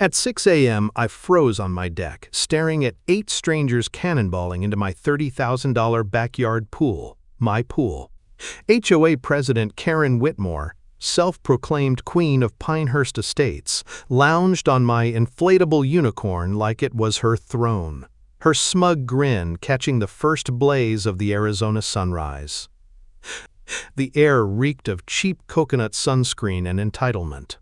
At 6 a.m., I froze on my deck, staring at 8 strangers cannonballing into my $30,000 backyard pool, my pool. HOA President Karen Whitmore, self-proclaimed queen of Pinehurst Estates, lounged on my inflatable unicorn like it was her throne, her smug grin catching the first blaze of the Arizona sunrise. The air reeked of cheap coconut sunscreen and entitlement.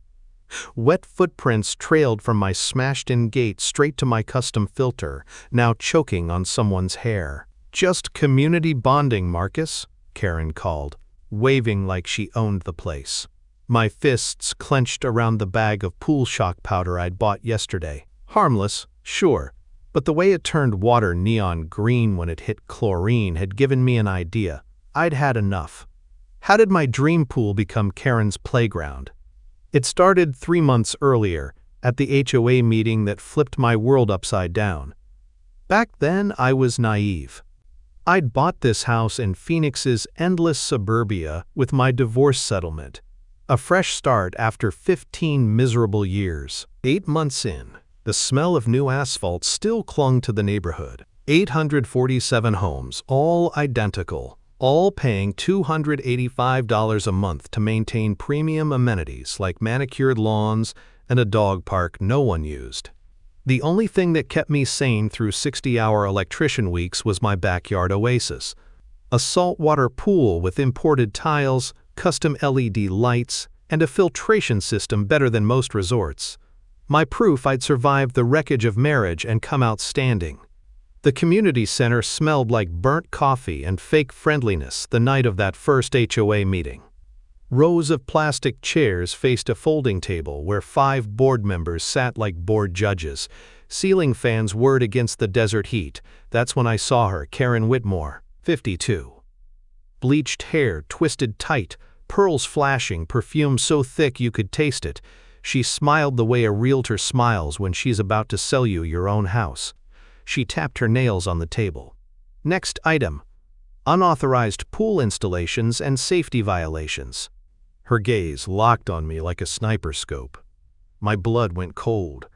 Wet footprints trailed from my smashed-in gate straight to my custom filter, now choking on someone's hair. "Just community bonding, Marcus," Karen called, waving like she owned the place. My fists clenched around the bag of pool shock powder I'd bought yesterday. Harmless, sure, but the way it turned water neon green when it hit chlorine had given me an idea. I'd had enough. How did my dream pool become Karen's playground? It started 3 months earlier, at the HOA meeting that flipped my world upside down. Back then, I was naive. I'd bought this house in Phoenix's endless suburbia with my divorce settlement, a fresh start after 15 miserable years. 8 months in, the smell of new asphalt still clung to the neighborhood. 847 homes, all identical, all paying $285 a month to maintain premium amenities like manicured lawns and a dog park no one used. The only thing that kept me sane through 60-hour electrician weeks was my backyard oasis, a saltwater pool with imported tiles, custom LED lights, and a filtration system better than most resorts. My proof I'd survived the wreckage of marriage and come out standing. The community center smelled like burnt coffee and fake friendliness the night of that first HOA meeting. Rows of plastic chairs faced a folding table where 5 board members sat like board judges. Ceiling fans whirred against the desert heat. That's when I saw her, Karen Whitmore, 52. Bleached hair twisted tight, pearls flashing, perfume so thick you could taste it. She smiled the way a realtor smiles when she's about to sell you your own house. She tapped her nails on the table. Next item: unauthorized pool installations and safety violations. Her gaze locked on me like a sniper scope. My blood went cold.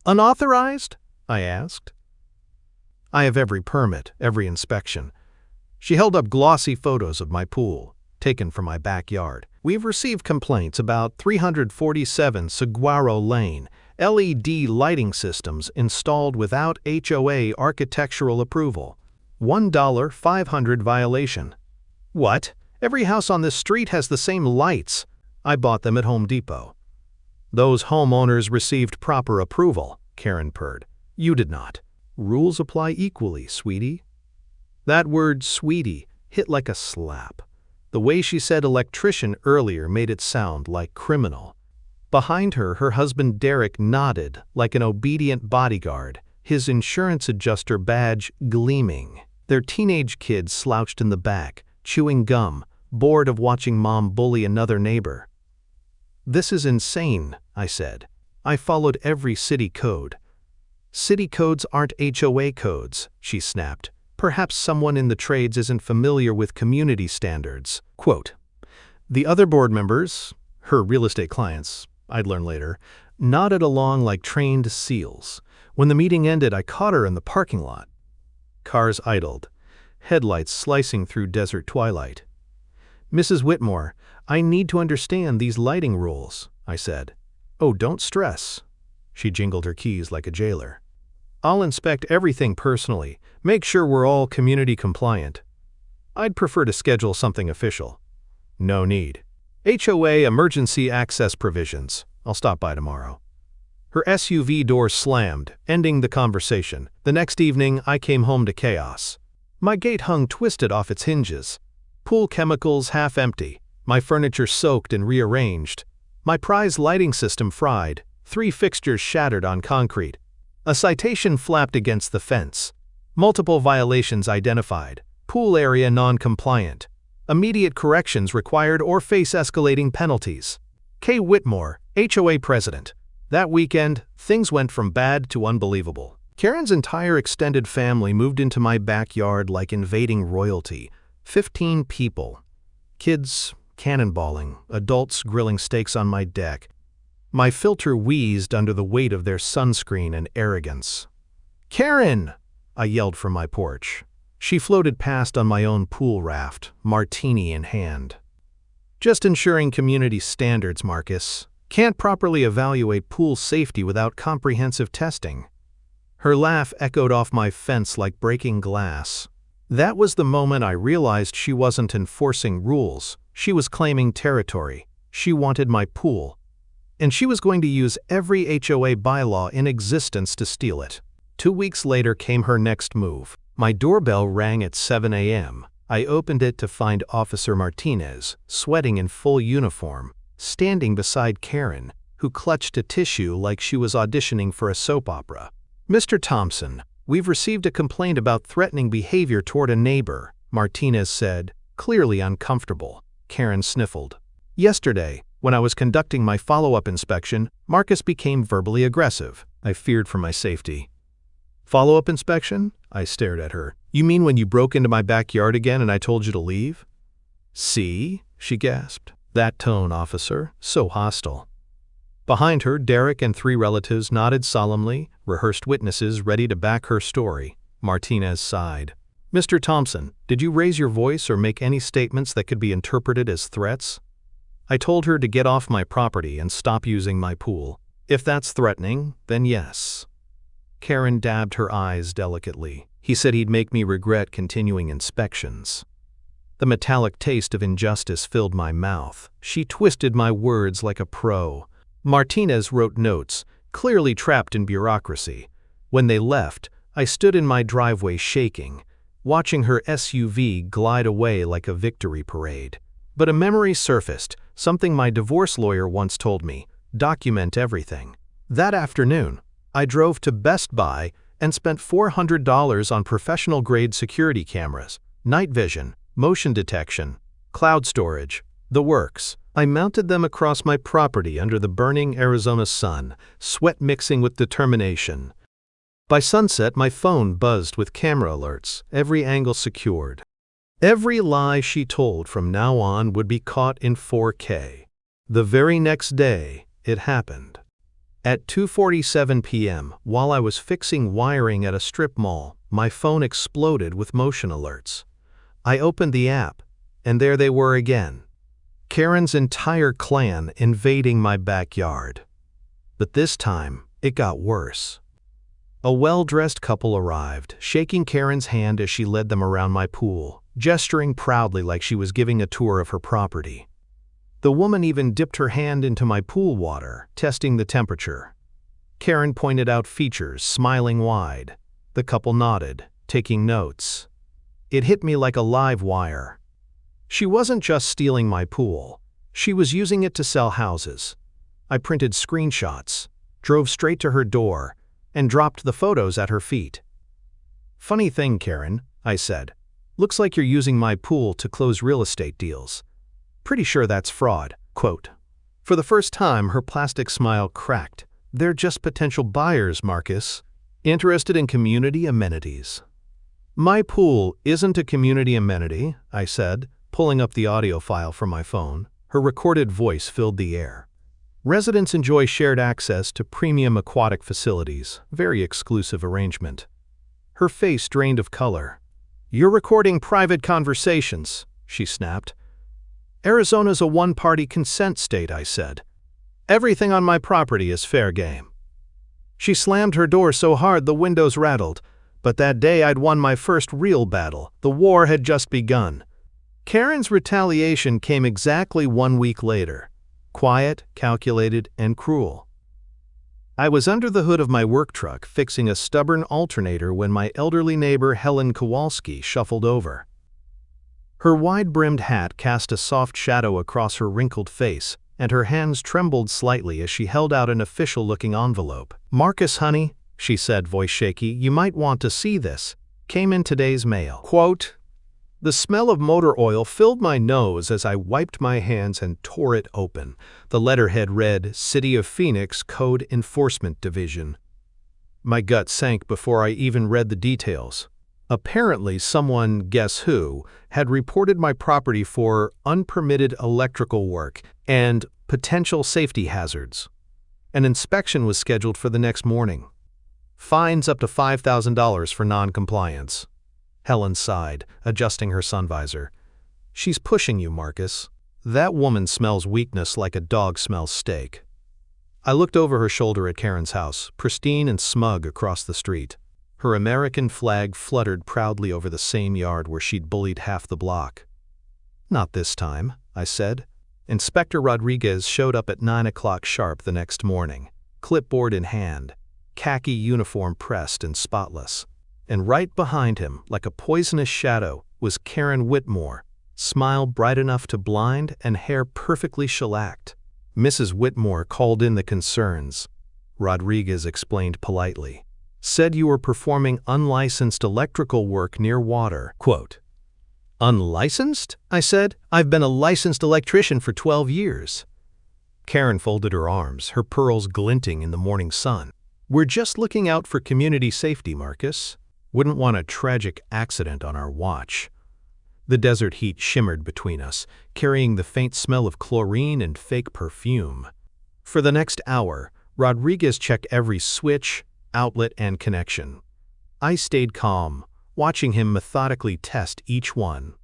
"Unauthorized?" I asked. "I have every permit, every inspection." She held up glossy photos of my pool, taken from my backyard. "We've received complaints about 347 Saguaro Lane, LED lighting systems installed without HOA architectural approval. $1,500 violation." "What? Every house on this street has the same lights." "I bought them at Home Depot." "Those homeowners received proper approval," Karen purred. "You did not. Rules apply equally, sweetie." That word, sweetie, hit like a slap. The way she said electrician earlier made it sound like criminal. Behind her, her husband Derek nodded like an obedient bodyguard, his insurance adjuster badge gleaming. Their teenage kid slouched in the back, chewing gum, bored of watching mom bully another neighbor. "This is insane," I said. "I followed every city code." "City codes aren't HOA codes," she snapped. "Perhaps someone in the trades isn't familiar with community standards." Quote, "The other board members, her real estate clients, I'd learn later, nodded along like trained seals. When the meeting ended, I caught her in the parking lot. Cars idled, headlights slicing through desert twilight. "Mrs. Whitmore, I need to understand these lighting rules," I said. "Oh, don't stress." She jingled her keys like a jailer. "I'll inspect everything personally, make sure we're all community compliant." "I'd prefer to schedule something official." "No need. HOA emergency access provisions. I'll stop by tomorrow." Her SUV door slammed, ending the conversation. The next evening, I came home to chaos. My gate hung twisted off its hinges. Pool chemicals half empty. My furniture soaked and rearranged. My prize lighting system fried. 3 fixtures shattered on concrete. A citation flapped against the fence. Multiple violations identified. Pool area non-compliant. Immediate corrections required or face escalating penalties. K. Whitmore, HOA President. That weekend, things went from bad to unbelievable. Karen's entire extended family moved into my backyard like invading royalty. 15 people. Kids cannonballing, adults grilling steaks on my deck. My filter wheezed under the weight of their sunscreen and arrogance. "Karen!" I yelled from my porch. She floated past on my own pool raft, martini in hand. "Just ensuring community standards, Marcus. Can't properly evaluate pool safety without comprehensive testing." Her laugh echoed off my fence like breaking glass. That was the moment I realized she wasn't enforcing rules. She was claiming territory. She wanted my pool. And she was going to use every HOA bylaw in existence to steal it. 2 weeks later came her next move. My doorbell rang at 7 a.m. I opened it to find Officer Martinez, sweating in full uniform, standing beside Karen, who clutched a tissue like she was auditioning for a soap opera. "Mr. Thompson, we've received a complaint about threatening behavior toward a neighbor," Martinez said, clearly uncomfortable. Karen sniffled. "Yesterday, when I was conducting my follow-up inspection, Marcus became verbally aggressive. I feared for my safety." "Follow-up inspection?" I stared at her. "You mean when you broke into my backyard again and I told you to leave?" "See?" she gasped. "That tone, officer, so hostile." Behind her, Derek and 3 relatives nodded solemnly, rehearsed witnesses ready to back her story. Martinez sighed. "Mr. Thompson, did you raise your voice or make any statements that could be interpreted as threats?" "I told her to get off my property and stop using my pool. If that's threatening, then yes." Karen dabbed her eyes delicately. "He said he'd make me regret continuing inspections." The metallic taste of injustice filled my mouth. She twisted my words like a pro. Martinez wrote notes, clearly trapped in bureaucracy. When they left, I stood in my driveway shaking, watching her SUV glide away like a victory parade. But a memory surfaced, something my divorce lawyer once told me: document everything. That afternoon, I drove to Best Buy and spent $400 on professional-grade security cameras, night vision, motion detection, cloud storage, the works. I mounted them across my property under the burning Arizona sun, sweat mixing with determination. By sunset, my phone buzzed with camera alerts, every angle secured. Every lie she told from now on would be caught in 4K. The very next day, it happened. At 2:47 p.m., while I was fixing wiring at a strip mall, my phone exploded with motion alerts. I opened the app, and there they were again. Karen's entire clan invading my backyard. But this time, it got worse. A well-dressed couple arrived, shaking Karen's hand as she led them around my pool, gesturing proudly like she was giving a tour of her property. The woman even dipped her hand into my pool water, testing the temperature. Karen pointed out features, smiling wide. The couple nodded, taking notes. It hit me like a live wire. She wasn't just stealing my pool. She was using it to sell houses. I printed screenshots, drove straight to her door, and dropped the photos at her feet. "Funny thing, Karen," I said. "Looks like you're using my pool to close real estate deals. Pretty sure that's fraud." Quote. For the first time, her plastic smile cracked. "They're just potential buyers, Marcus. Interested in community amenities." "My pool isn't a community amenity," I said, pulling up the audio file from my phone. Her recorded voice filled the air. "Residents enjoy shared access to premium aquatic facilities, very exclusive arrangement." Her face drained of color. "You're recording private conversations," she snapped. "Arizona's a one-party consent state," I said. "Everything on my property is fair game." She slammed her door so hard the windows rattled, but that day I'd won my first real battle. The war had just begun. Karen's retaliation came exactly 1 week later. Quiet, calculated, and cruel. I was under the hood of my work truck fixing a stubborn alternator when my elderly neighbor Helen Kowalski shuffled over. Her wide-brimmed hat cast a soft shadow across her wrinkled face, and her hands trembled slightly as she held out an official-looking envelope. "Marcus, honey," she said, voice shaky, "you might want to see this. Came in today's mail." Quote, "The smell of motor oil filled my nose as I wiped my hands and tore it open." The letterhead read, "City of Phoenix Code Enforcement Division." My gut sank before I even read the details. Apparently someone, guess who, had reported my property for unpermitted electrical work and potential safety hazards. An inspection was scheduled for the next morning. Fines up to $5,000 for non-compliance. Helen sighed, adjusting her sun visor. She's pushing you, Marcus. That woman smells weakness like a dog smells steak. I looked over her shoulder at Karen's house, pristine and smug across the street. Her American flag fluttered proudly over the same yard where she'd bullied half the block. Not this time, I said. Inspector Rodriguez showed up at 9 o'clock sharp the next morning, clipboard in hand, khaki uniform pressed and spotless. And right behind him, like a poisonous shadow, was Karen Whitmore, smile bright enough to blind and hair perfectly shellacked. Mrs. Whitmore called in the concerns. Rodriguez explained politely. Said you were performing unlicensed electrical work near water. Quote, Unlicensed? I said. I've been a licensed electrician for 12 years. Karen folded her arms, her pearls glinting in the morning sun. We're just looking out for community safety, Marcus. Wouldn't want a tragic accident on our watch. The desert heat shimmered between us, carrying the faint smell of chlorine and fake perfume. For the next hour, Rodriguez checked every switch, outlet, and connection. I stayed calm, watching him methodically test each one.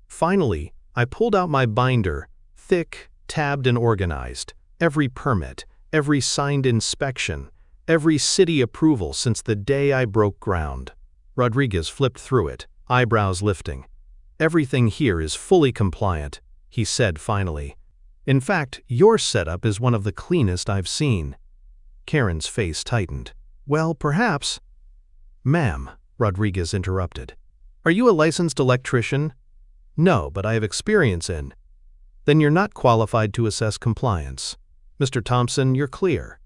Finally, I pulled out my binder, thick, tabbed and organized. Every permit, every signed inspection, every city approval since the day I broke ground. Rodriguez flipped through it, eyebrows lifting. Everything here is fully compliant, he said finally. In fact, your setup is one of the cleanest I've seen. Karen's face tightened. Well, perhaps. Ma'am, Rodriguez interrupted. Are you a licensed electrician? No, but I have experience in. Then you're not qualified to assess compliance. Mr. Thompson, you're clear.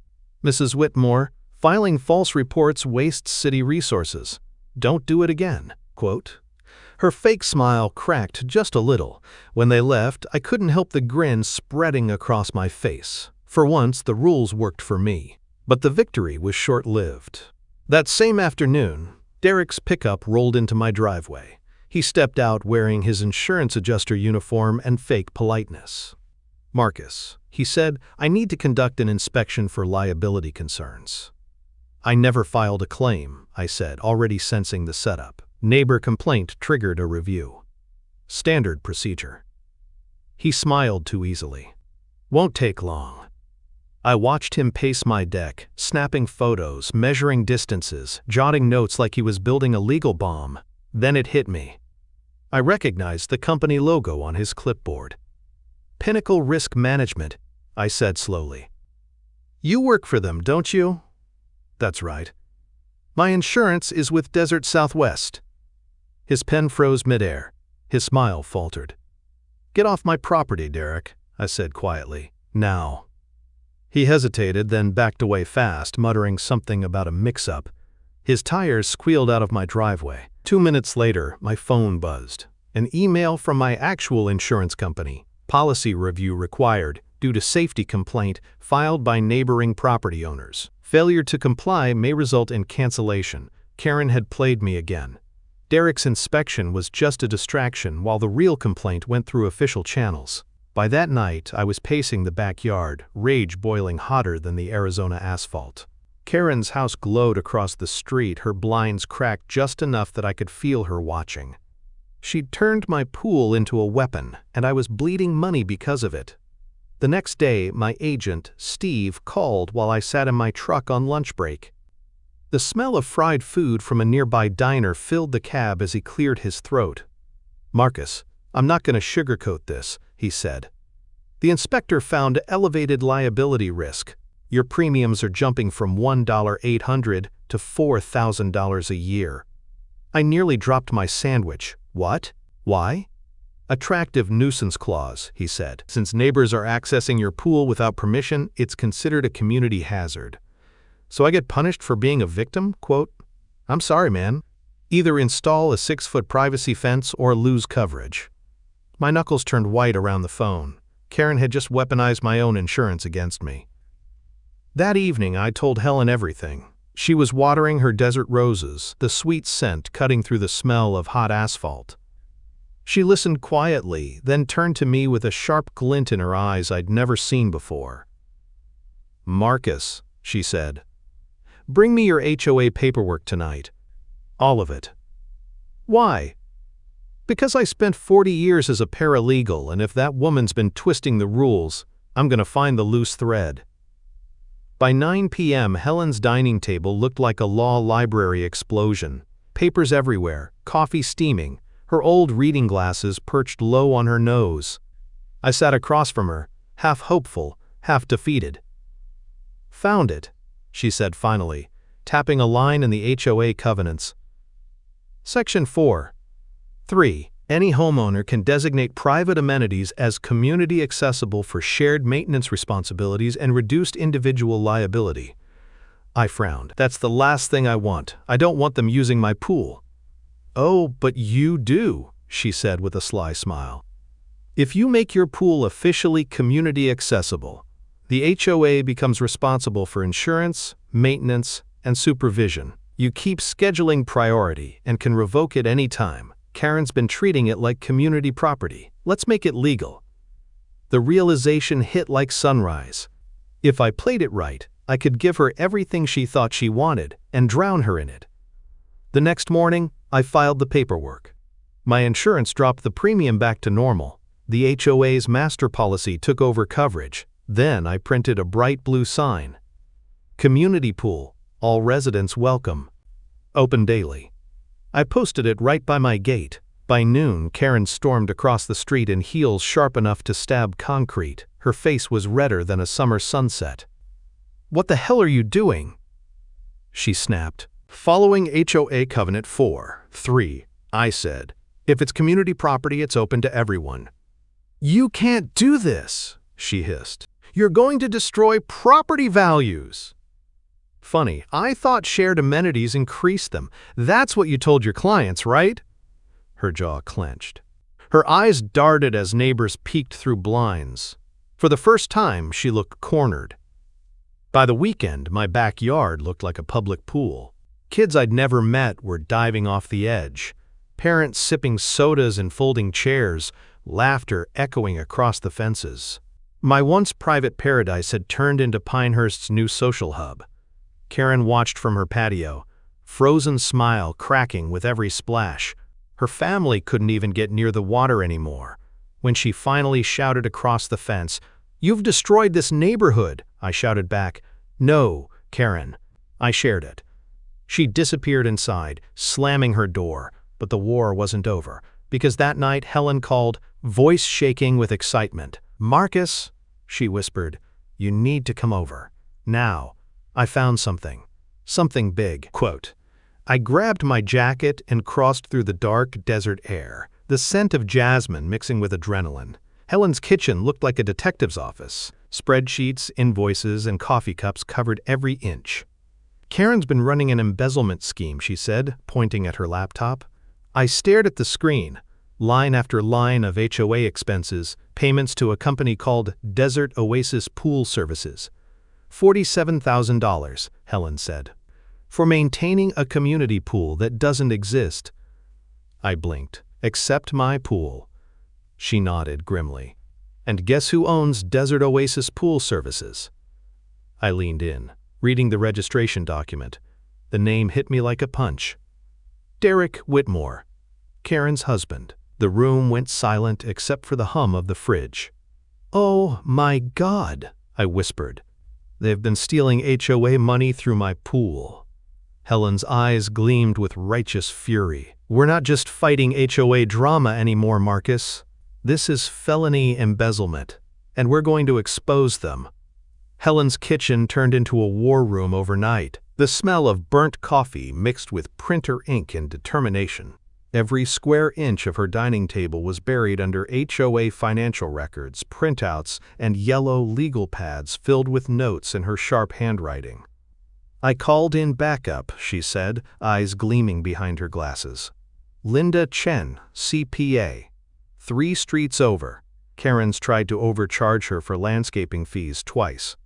Mrs. Whitmore, filing false reports wastes city resources. Don't do it again. Quote. Her fake smile cracked just a little. When they left, I couldn't help the grin spreading across my face. For once, the rules worked for me. But the victory was short-lived. That same afternoon, Derek's pickup rolled into my driveway. He stepped out wearing his insurance adjuster uniform and fake politeness. Marcus, he said, I need to conduct an inspection for liability concerns. I never filed a claim, I said, already sensing the setup. Neighbor complaint triggered a review. Standard procedure. He smiled too easily. Won't take long. I watched him pace my deck, snapping photos, measuring distances, jotting notes like he was building a legal bomb. Then it hit me. I recognized the company logo on his clipboard. Pinnacle Risk Management, I said slowly. You work for them, don't you? That's right. My insurance is with Desert Southwest. His pen froze midair. His smile faltered. Get off my property, Derek, I said quietly. Now. He hesitated, then backed away fast, muttering something about a mix-up. His tires squealed out of my driveway. 2 minutes later, my phone buzzed. An email from my actual insurance company. Policy review required due to safety complaint filed by neighboring property owners. Failure to comply may result in cancellation. Karen had played me again. Derek's inspection was just a distraction while the real complaint went through official channels. By that night, I was pacing the backyard, rage boiling hotter than the Arizona asphalt. Karen's house glowed across the street, her blinds cracked just enough that I could feel her watching. She'd turned my pool into a weapon, and I was bleeding money because of it. The next day, my agent, Steve, called while I sat in my truck on lunch break. The smell of fried food from a nearby diner filled the cab as he cleared his throat. Marcus, I'm not going to sugarcoat this, he said. The inspector found elevated liability risk. Your premiums are jumping from $1,800 to $4,000 a year. I nearly dropped my sandwich. What? Why? Attractive nuisance clause, he said. Since neighbors are accessing your pool without permission, it's considered a community hazard. So I get punished for being a victim? Quote, I'm sorry, man. Either install a 6-foot privacy fence or lose coverage. My knuckles turned white around the phone. Karen had just weaponized my own insurance against me. That evening, I told Helen everything. She was watering her desert roses, the sweet scent cutting through the smell of hot asphalt. She listened quietly, then turned to me with a sharp glint in her eyes I'd never seen before. "Marcus," she said, "bring me your HOA paperwork tonight. All of it." "Why?" "Because I spent 40 years as a paralegal, and if that woman's been twisting the rules, I'm going to find the loose thread." By 9 p.m., Helen's dining table looked like a law library explosion. Papers everywhere, coffee steaming, her old reading glasses perched low on her nose. I sat across from her, half hopeful, half defeated. "Found it," she said finally, tapping a line in the HOA covenants. Section 4.3. Any homeowner can designate private amenities as community accessible for shared maintenance responsibilities and reduced individual liability. I frowned. "That's the last thing I want. I don't want them using my pool." "Oh, but you do," she said with a sly smile. "If you make your pool officially community accessible, the HOA becomes responsible for insurance, maintenance, and supervision. You keep scheduling priority and can revoke it any time. Karen's been treating it like community property. Let's make it legal." The realization hit like sunrise. If I played it right, I could give her everything she thought she wanted and drown her in it. The next morning, I filed the paperwork. My insurance dropped the premium back to normal. The HOA's master policy took over coverage. Then I printed a bright blue sign. "Community pool. All residents welcome. Open daily." I posted it right by my gate. By noon, Karen stormed across the street in heels sharp enough to stab concrete. Her face was redder than a summer sunset. "What the hell are you doing?" she snapped. "Following HOA Covenant 4.3, I said. If it's community property, it's open to everyone." "You can't do this," she hissed. "You're going to destroy property values." "Funny, I thought shared amenities increased them. That's what you told your clients, right?" Her jaw clenched. Her eyes darted as neighbors peeked through blinds. For the first time, she looked cornered. By the weekend, my backyard looked like a public pool. Kids I'd never met were diving off the edge. Parents sipping sodas and folding chairs, laughter echoing across the fences. My once private paradise had turned into Pinehurst's new social hub. Karen watched from her patio, frozen smile cracking with every splash. Her family couldn't even get near the water anymore. When she finally shouted across the fence, "You've destroyed this neighborhood," I shouted back, "No, Karen." I shared it. She disappeared inside, slamming her door, but the war wasn't over, because that night Helen called, voice shaking with excitement. "Marcus," she whispered, "you need to come over. Now. I found something. Something big." Quote, I grabbed my jacket and crossed through the dark desert air, the scent of jasmine mixing with adrenaline. Helen's kitchen looked like a detective's office. Spreadsheets, invoices, and coffee cups covered every inch. "Karen's been running an embezzlement scheme," she said, pointing at her laptop. I stared at the screen. Line after line of HOA expenses, payments to a company called Desert Oasis Pool Services. $47,000, Helen said. "For maintaining a community pool that doesn't exist." I blinked. "Except my pool." She nodded grimly. "And guess who owns Desert Oasis Pool Services?" I leaned in, reading the registration document. The name hit me like a punch. Derek Whitmore, Karen's husband. The room went silent except for the hum of the fridge. "Oh my God," I whispered. "They've been stealing HOA money through my pool." Helen's eyes gleamed with righteous fury. "We're not just fighting HOA drama anymore, Marcus. This is felony embezzlement, and we're going to expose them." Helen's kitchen turned into a war room overnight. The smell of burnt coffee mixed with printer ink and determination. Every square inch of her dining table was buried under HOA financial records, printouts, and yellow legal pads filled with notes in her sharp handwriting. "I called in backup," she said, eyes gleaming behind her glasses. "Linda Chen, CPA. 3 streets over. Karen's tried to overcharge her for landscaping fees twice.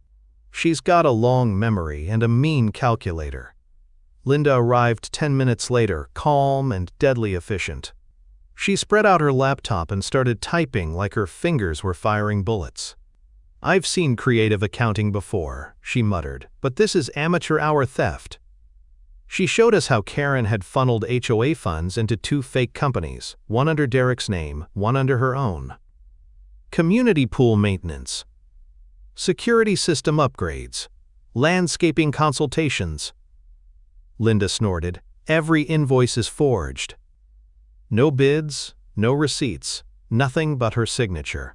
She's got a long memory and a mean calculator." Linda arrived 10 minutes later, calm and deadly efficient. She spread out her laptop and started typing like her fingers were firing bullets. "I've seen creative accounting before," she muttered, "but this is amateur hour theft." She showed us how Karen had funneled HOA funds into 2 fake companies, one under Derek's name, one under her own. Community pool maintenance, security system upgrades, landscaping consultations. Linda snorted. "Every invoice is forged. No bids, no receipts, nothing but her signature."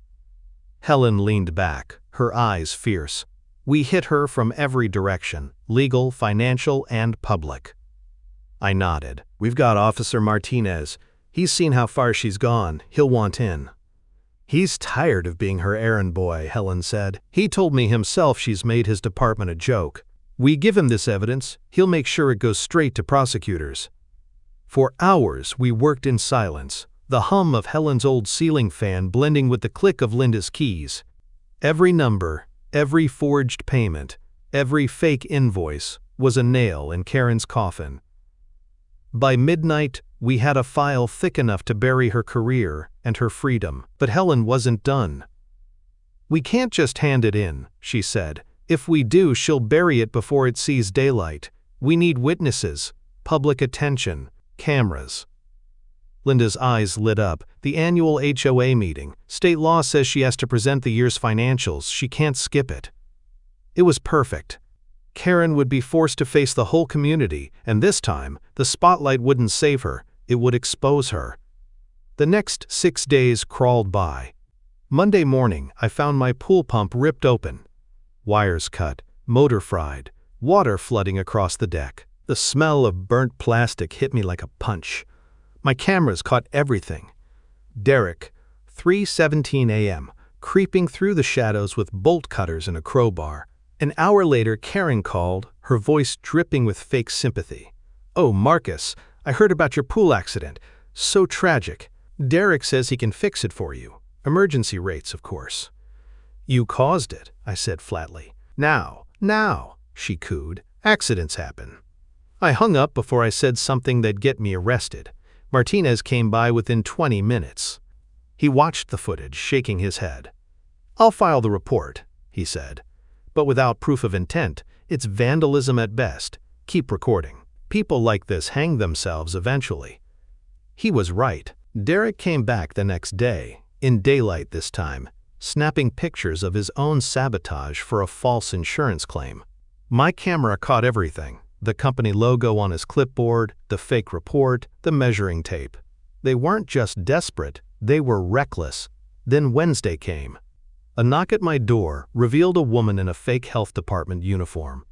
Helen leaned back, her eyes fierce. "We hit her from every direction, legal, financial, and public." I nodded. "We've got Officer Martinez. He's seen how far she's gone. He'll want in." "He's tired of being her errand boy," Helen said. "He told me himself she's made his department a joke. We give him this evidence, he'll make sure it goes straight to prosecutors." For hours we worked in silence, the hum of Helen's old ceiling fan blending with the click of Linda's keys. Every number, every forged payment, every fake invoice was a nail in Karen's coffin. By midnight, we had a file thick enough to bury her career and her freedom, but Helen wasn't done. "We can't just hand it in," she said. "If we do, she'll bury it before it sees daylight. We need witnesses, public attention, cameras." Linda's eyes lit up. "The annual HOA meeting. State law says she has to present the year's financials. She can't skip it." It was perfect. Karen would be forced to face the whole community, and this time, the spotlight wouldn't save her, it would expose her. The next 6 days crawled by. Monday morning, I found my pool pump ripped open. Wires cut, motor fried, water flooding across the deck. The smell of burnt plastic hit me like a punch. My cameras caught everything. Derek, 3:17 a.m., creeping through the shadows with bolt cutters and a crowbar. An hour later, Karen called, her voice dripping with fake sympathy. "Oh, Marcus, I heard about your pool accident. So tragic. Derek says he can fix it for you. Emergency rates, of course." "You caused it," I said flatly. Now, she cooed. "Accidents happen." I hung up before I said something that'd get me arrested. Martinez came by within 20 minutes. He watched the footage, shaking his head. "I'll file the report," he said. "But without proof of intent, it's vandalism at best. Keep recording. People like this hang themselves eventually." He was right. Derek came back the next day, in daylight this time, snapping pictures of his own sabotage for a false insurance claim. My camera caught everything. The company logo on his clipboard, the fake report, the measuring tape. They weren't just desperate, they were reckless. Then Wednesday came. A knock at my door revealed a woman in a fake health department uniform.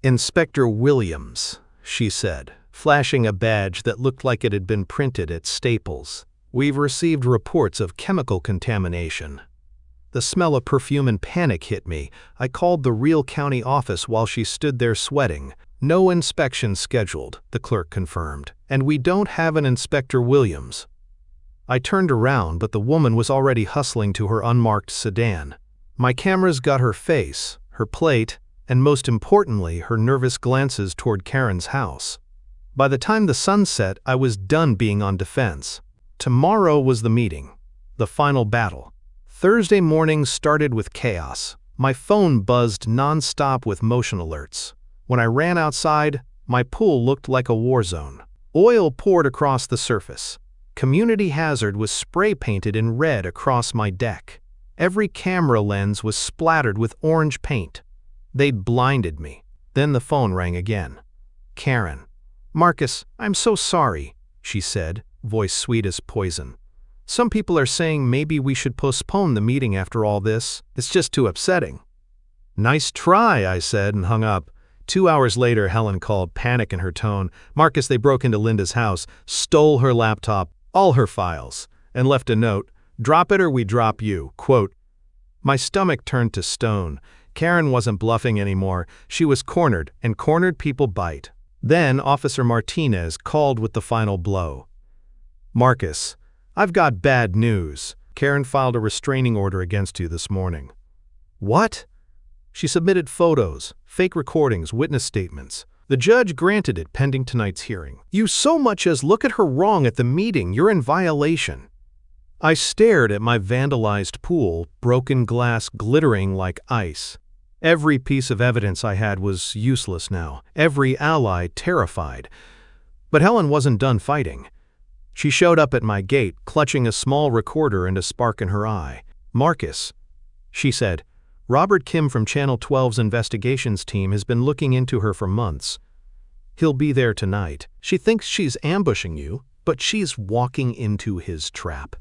"Inspector Williams," she said, flashing a badge that looked like it had been printed at Staples. "We've received reports of chemical contamination." The smell of perfume and panic hit me. I called the Real County office while she stood there sweating. "No inspection scheduled," the clerk confirmed, "and we don't have an Inspector Williams." I turned around, but the woman was already hustling to her unmarked sedan. My cameras got her face, her plate, and most importantly, her nervous glances toward Karen's house. By the time the sun set, I was done being on defense. Tomorrow was the meeting, the final battle. Thursday morning started with chaos. My phone buzzed nonstop with motion alerts. When I ran outside, my pool looked like a war zone. Oil poured across the surface. Community hazard was spray painted in red across my deck. Every camera lens was splattered with orange paint. They'd blinded me. Then the phone rang again. Karen. "Marcus, I'm so sorry," she said, voice sweet as poison. "Some people are saying maybe we should postpone the meeting after all this. It's just too upsetting." "Nice try," I said and hung up. 2 hours later, Helen called, panic in her tone. "Marcus, they broke into Linda's house, stole her laptop, all her files, and left a note, 'Drop it or we drop you,' quote." My stomach turned to stone. Karen wasn't bluffing anymore. She was cornered, and cornered people bite. Then Officer Martinez called with the final blow. "Marcus, I've got bad news. Karen filed a restraining order against you this morning." "What?" "She submitted photos, fake recordings, witness statements. The judge granted it pending tonight's hearing. You so much as look at her wrong at the meeting, you're in violation." I stared at my vandalized pool, broken glass glittering like ice. Every piece of evidence I had was useless now, every ally terrified. But Helen wasn't done fighting. She showed up at my gate, clutching a small recorder and a spark in her eye. "Marcus," she said, "Robert Kim from Channel 12's investigations team has been looking into her for months. He'll be there tonight. She thinks she's ambushing you, but she's walking into his trap."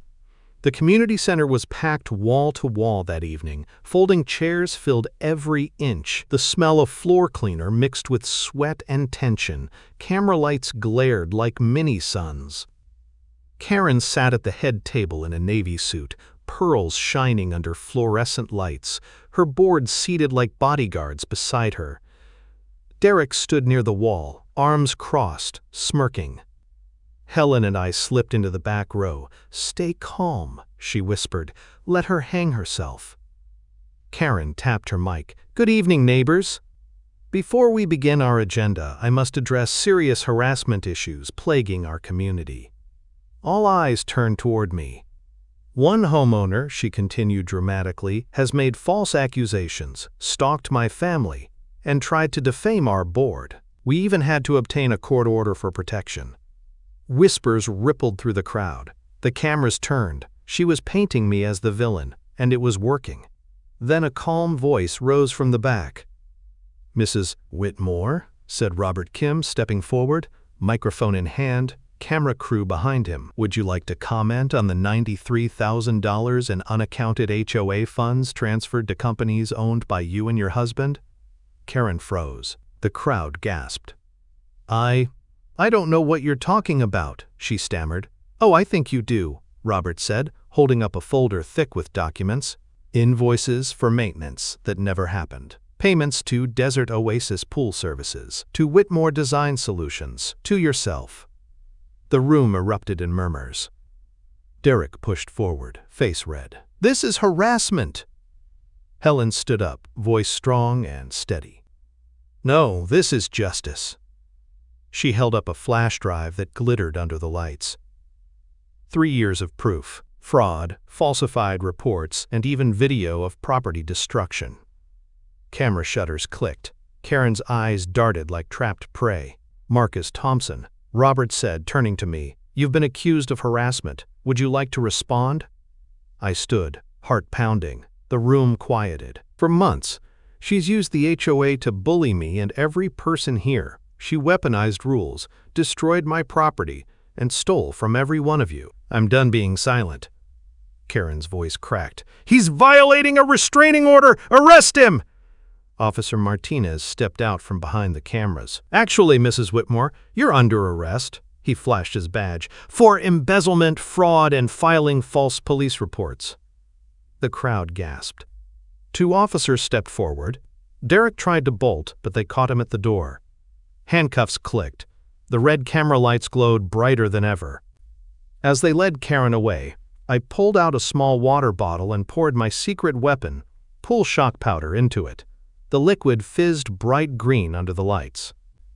The community center was packed wall to wall that evening. Folding chairs filled every inch. The smell of floor cleaner mixed with sweat and tension. Camera lights glared like mini-suns. Karen sat at the head table in a navy suit, pearls shining under fluorescent lights, her board seated like bodyguards beside her. Derek stood near the wall, arms crossed, smirking. Helen and I slipped into the back row. "Stay calm," she whispered. "Let her hang herself." Karen tapped her mic. "Good evening, neighbors. Before we begin our agenda, I must address serious harassment issues plaguing our community." All eyes turned toward me. "One homeowner," she continued dramatically, "has made false accusations, stalked my family, and tried to defame our board. We even had to obtain a court order for protection." Whispers rippled through the crowd. The cameras turned. She was painting me as the villain, and it was working. Then a calm voice rose from the back. "Mrs. Whitmore," said Robert Kim, stepping forward, microphone in hand, camera crew behind him. "Would you like to comment on the $93,000 in unaccounted HOA funds transferred to companies owned by you and your husband?" Karen froze. The crowd gasped. I don't know what you're talking about," she stammered. "Oh, I think you do," Robert said, holding up a folder thick with documents. "Invoices for maintenance that never happened. Payments to Desert Oasis Pool Services, to Whitmore Design Solutions, to yourself." The room erupted in murmurs. Derek pushed forward, face red. "This is harassment!" Helen stood up, voice strong and steady. "No, this is justice." She held up a flash drive that glittered under the lights. 3 years of proof, fraud, falsified reports, and even video of property destruction. Camera shutters clicked. Karen's eyes darted like trapped prey. "Marcus Thompson," Robert said, turning to me, "you've been accused of harassment. Would you like to respond?" I stood, heart pounding. The room quieted. "For months, she's used the HOA to bully me and every person here. She weaponized rules, destroyed my property, and stole from every one of you." "I'm done being silent." Karen's voice cracked. "He's violating a restraining order! Arrest him!" Officer Martinez stepped out from behind the cameras. "Actually, Mrs. Whitmore, you're under arrest." He flashed his badge. "For embezzlement, fraud, and filing false police reports." The crowd gasped. 2 officers stepped forward. Derek tried to bolt, but they caught him at the door. Handcuffs clicked. The red camera lights glowed brighter than ever. As they led Karen away, I pulled out a small water bottle and poured my secret weapon, pool shock powder, into it. The liquid fizzed bright green under the lights.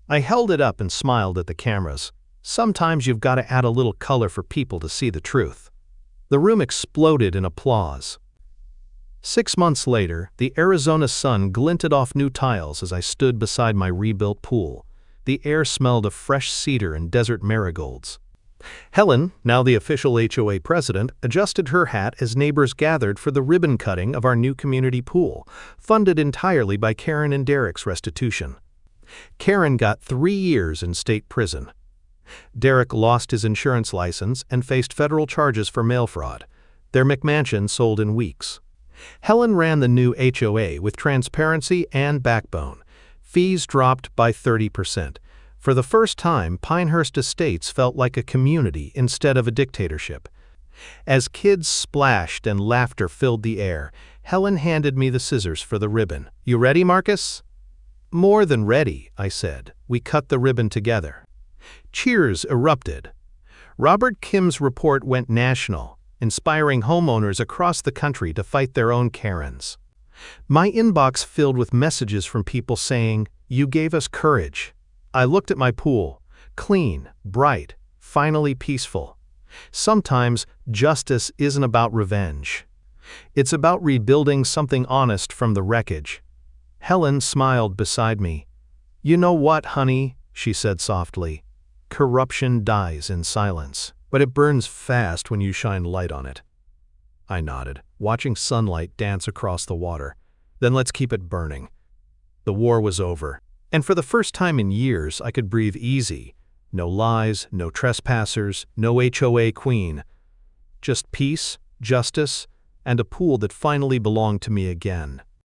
I held it up and smiled at the cameras. Sometimes you've got to add a little color for people to see the truth. The room exploded in applause. 6 months later, the Arizona sun glinted off new tiles as I stood beside my rebuilt pool. The air smelled of fresh cedar and desert marigolds. Helen, now the official HOA president, adjusted her hat as neighbors gathered for the ribbon cutting of our new community pool, funded entirely by Karen and Derek's restitution. Karen got 3 years in state prison. Derek lost his insurance license and faced federal charges for mail fraud. Their McMansion sold in weeks. Helen ran the new HOA with transparency and backbone. Fees dropped by 30%. For the first time, Pinehurst Estates felt like a community instead of a dictatorship. As kids splashed and laughter filled the air, Helen handed me the scissors for the ribbon. "You ready, Marcus?" "More than ready," I said. We cut the ribbon together. Cheers erupted. Robert Kim's report went national, inspiring homeowners across the country to fight their own Karens. My inbox filled with messages from people saying, "You gave us courage." I looked at my pool, clean, bright, finally peaceful. Sometimes justice isn't about revenge. It's about rebuilding something honest from the wreckage. Helen smiled beside me. "You know what, honey," she said softly. "Corruption dies in silence, but it burns fast when you shine light on it." I nodded, watching sunlight dance across the water. "Then let's keep it burning." The war was over, and for the first time in years I could breathe easy. No lies, no trespassers, no HOA queen. Just peace, justice, and a pool that finally belonged to me again.